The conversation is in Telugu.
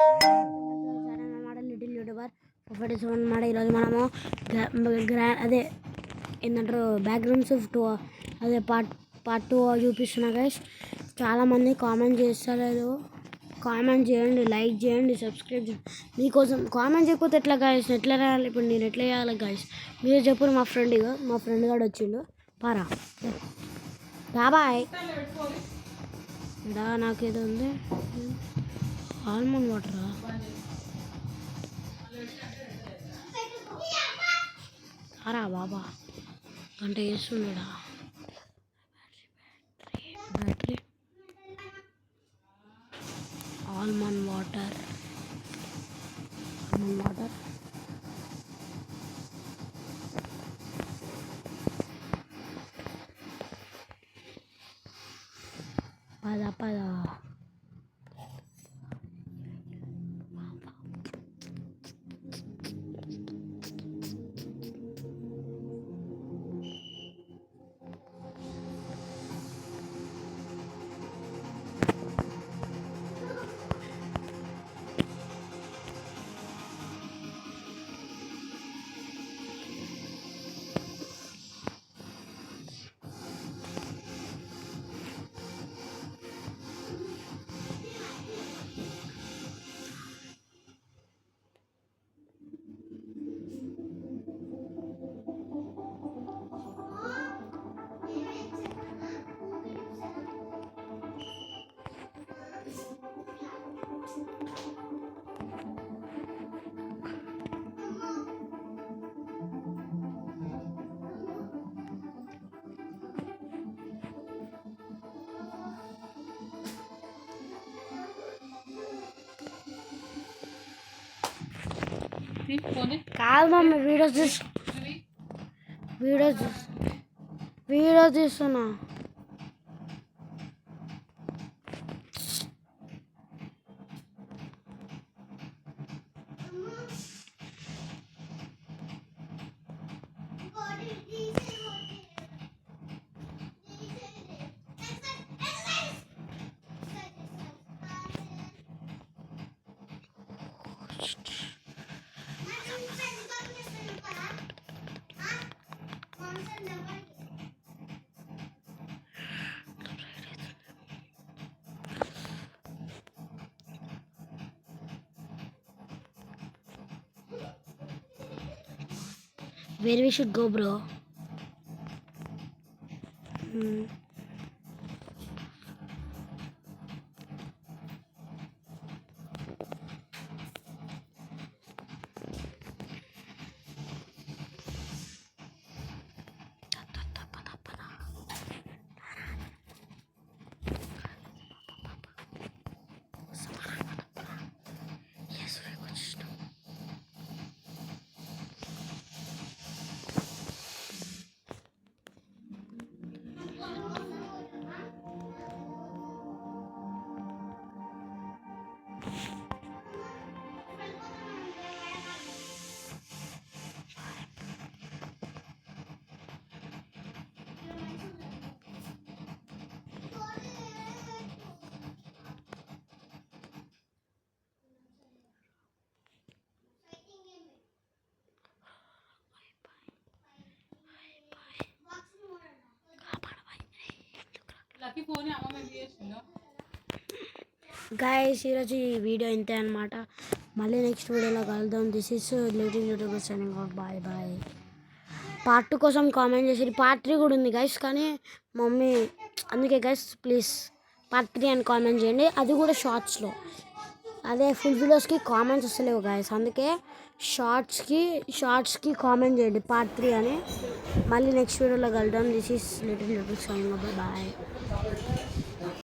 అన్నమాట లిటిల్ యూట్యూబర్ 47 అన్నమాట. ఈరోజు మనము అదే ఏంటంటారు బ్యాక్గ్రౌండ్స్ టూ అదే పార్ట్ 2 చూపిస్తున్నా గైస్. చాలామంది కామెంట్ చేస్తలేదు. కామెంట్ చేయండి, లైక్ చేయండి, సబ్స్క్రైబ్ చేయండి. మీకోసం కామెంట్ చేయకపోతే ఎట్లా గైస్? ఎట్లా రాయాలి ఇప్పుడు? నేను ఎట్లా చేయాలి గైస్? మీరు చెప్పు. మా ఫ్రెండ్ గారు వచ్చిండు. పారా బాబాయ్ నాకేదో ఉంది. ఆల్మండ్ వాటరా? అరా బాబా గంట వేస్తుండడా బ్యాటరీ. ఆల్మండ్ వాటర్ పద కాదు మమ్మీ, వీడియో తీస్తున్నా. Where we should go, bro? Guys ఈరోజు ఈ వీడియో ఇంతే అనమాట. మళ్ళీ నెక్స్ట్ వీడియోలో కలుద్దాం. This is little YouTuber signing off. Bye. పార్ట్ 2 కోసం కామెంట్ చేసి పార్ట్ 3 కూడా ఉంది గైస్, కానీ మమ్మీ అందుకే గైస్ ప్లీజ్ పార్ట్ 3 అని కామెంట్ చేయండి. అది కూడా షార్ట్స్లో. అదే ఫుల్ వీడియోస్కి కామెంట్స్ వస్తలేవు గైస్, అందుకే షార్ట్స్కి కామెంట్ చేయండి పార్ట్ 3 అని. మళ్ళీ నెక్స్ట్ వీడియోలో కలుద్దాం. This is little YouTuber signing off. Bye.